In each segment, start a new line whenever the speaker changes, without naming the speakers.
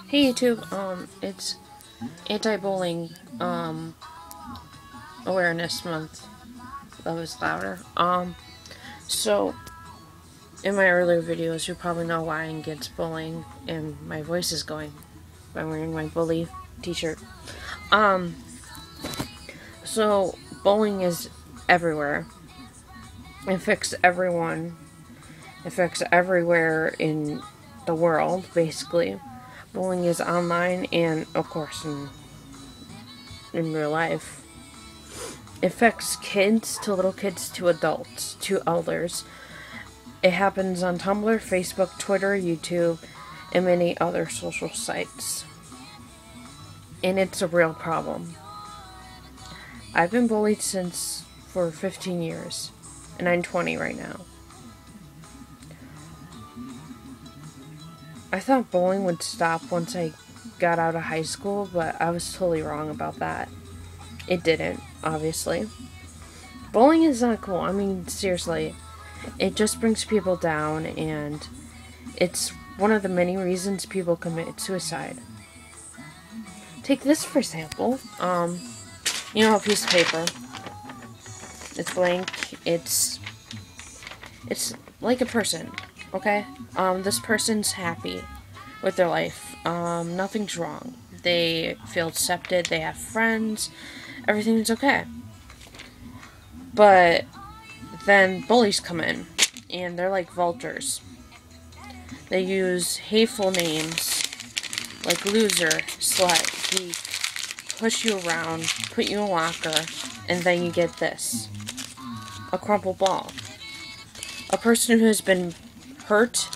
Hey YouTube, it's anti-bullying, awareness month. Love is louder. So, in my earlier videos, you probably know why I'm against bullying, and my voice is going. I'm wearing my bully t-shirt. Um, so, bullying is everywhere. It affects everyone. It affects everywhere in the world, basically. Bullying is online and, of course, in real life. It affects kids to little kids to adults to elders. It happens on Tumblr, Facebook, Twitter, YouTube, and many other social sites. And it's a real problem. I've been bullied for 15 years, and I'm 20 right now. I thought bullying would stop once I got out of high school, but I was totally wrong about that. It didn't, obviously. Bullying is not cool. I mean, seriously. It just brings people down, and it's one of the many reasons people commit suicide. Take this for example. You know, a piece of paper. It's blank. It's like a person, okay? This person's happy with their life. Nothing's wrong. They feel accepted. They have friends. Everything's okay. But then bullies come in, and they're like vultures. They use hateful names like loser, slut, geek, push you around, put you in a locker, and then you get this. A crumpled ball. A person who has been hurt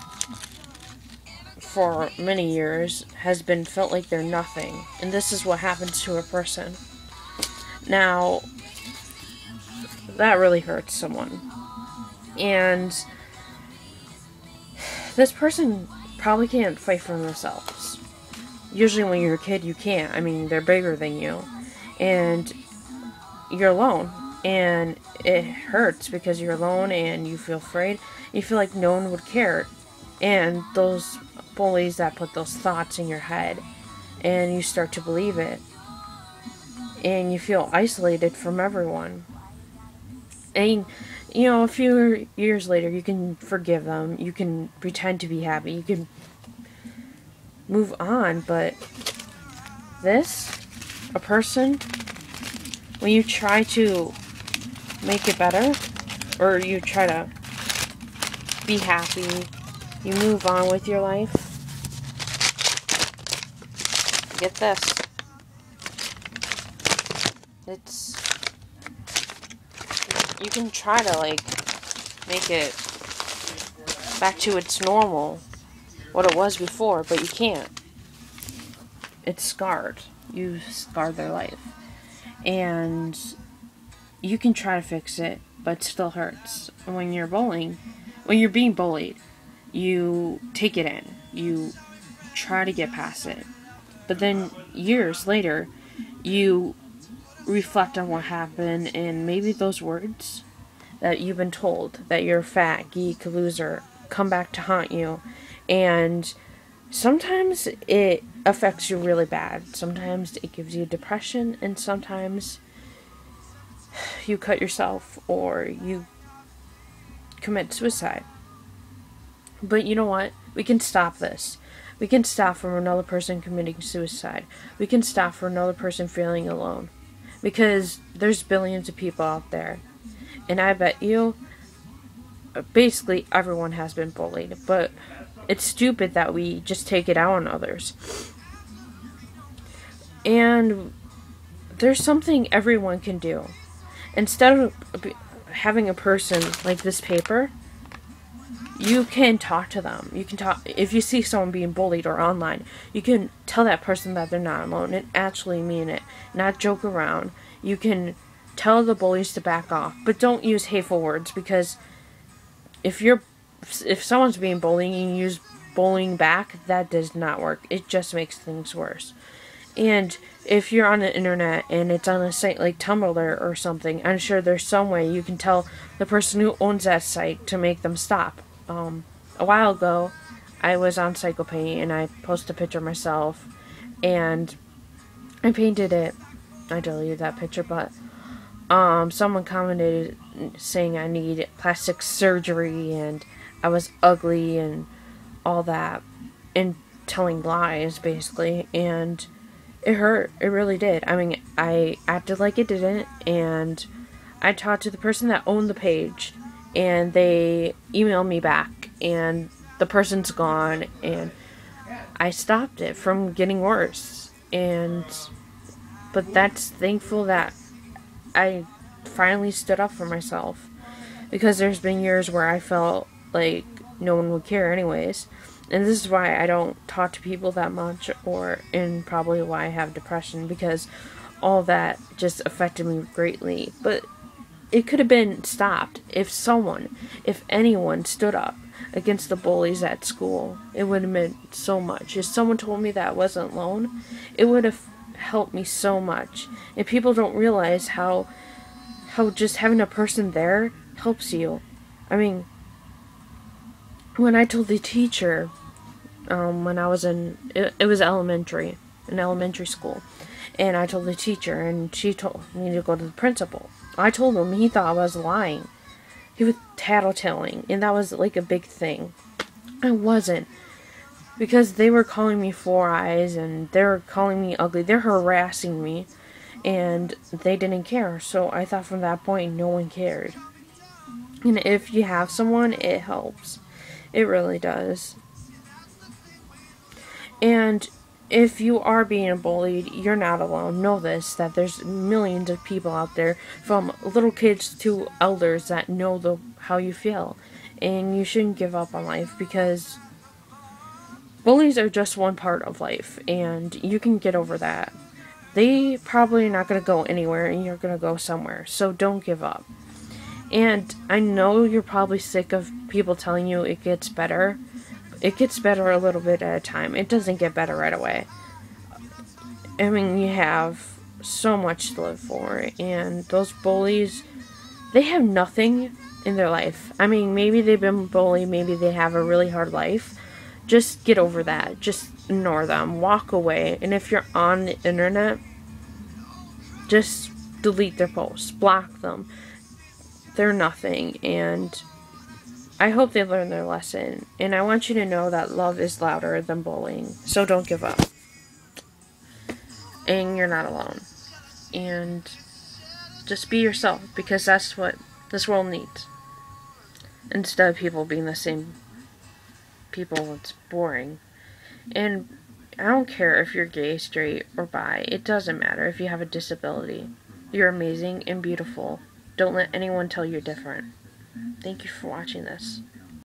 for many years has been felt like they're nothing, and this is what happens to a person. Now, that really hurts someone. And this person probably can't fight for themselves. Usually when you're a kid, you can't. I mean, they're bigger than you. And you're alone. And it hurts because you're alone and you feel afraid. You feel like no one would care. And those bullies that put those thoughts in your head, and you start to believe it. And you feel isolated from everyone. And, you know, a few years later, you can forgive them. You can pretend to be happy. You can move on. But this, a person, when you try to make it better, or you try to be happy, you move on with your life, get this. You can try to, like, make it back to its normal, what it was before, but you can't. It's scarred. You scarred their life. And you can try to fix it, but it still hurts. And when you're being bullied, you take it in. You try to get past it. But then years later, you reflect on what happened, and maybe those words that you've been told, that you're fat, geek, loser, come back to haunt you. And sometimes it affects you really bad. Sometimes it gives you depression, and sometimes you cut yourself or you commit suicide. But you know what? We can stop this. We can stop from another person committing suicide. We can stop from another person feeling alone. Because there's billions of people out there. And I bet you, basically everyone has been bullied. But it's stupid that we just take it out on others. And there's something everyone can do. Instead of having a person like this paper, you can talk to them. You can talk. If you see someone being bullied or online, you can tell that person that they're not alone and actually mean it, not joke around. You can tell the bullies to back off, but don't use hateful words, because if someone's being bullied and you use bullying back, that does not work. It just makes things worse. And if you're on the internet and it's on a site like Tumblr or something, I'm sure there's some way you can tell the person who owns that site to make them stop. A while ago, I was on Psychopaint and I posted a picture of myself and I painted it. I deleted that picture, but someone commented saying I need plastic surgery and I was ugly and all that, and telling lies basically, and it hurt. It really did. I mean, I acted like it didn't, and I talked to the person that owned the page, and they emailed me back, and the person's gone, and I stopped it from getting worse. But that's thankful that I finally stood up for myself, because there's been years where I felt like no one would care anyways. And this is why I don't talk to people that much, and probably why I have depression, because all that just affected me greatly. But it could have been stopped if anyone stood up against the bullies at school. It would have meant so much. If someone told me that I wasn't alone, it would have helped me so much. And people don't realize how just having a person there helps you. I mean, when I told the teacher, when I was it was in elementary school, and I told the teacher, and she told me to go to the principal. I told him, he thought I was lying. He was tattletelling, and that was like a big thing. I wasn't, because they were calling me Four Eyes, and they were calling me ugly. They're harassing me, and they didn't care. So I thought from that point, no one cared. And if you have someone, it helps. It really does. And if you are being bullied, you're not alone. Know this, that there's millions of people out there, from little kids to elders, that know how you feel. And you shouldn't give up on life, because bullies are just one part of life, and you can get over that. They probably are not going to go anywhere, and you're going to go somewhere. So don't give up. And I know you're probably sick of people telling you it gets better. It gets better a little bit at a time. It doesn't get better right away. I mean, you have so much to live for, and those bullies, they have nothing in their life. I mean, maybe they've been bullied, maybe they have a really hard life. Just get over that. Just ignore them. Walk away. And if you're on the internet, just delete their posts. Block them. They're nothing, and I hope they learn their lesson. And I want you to know that love is louder than bullying. So don't give up. And you're not alone. And just be yourself, because that's what this world needs. Instead of people being the same people, it's boring. And I don't care if you're gay, straight, or bi. It doesn't matter if you have a disability. You're amazing and beautiful. Don't let anyone tell you different. Thank you for watching this.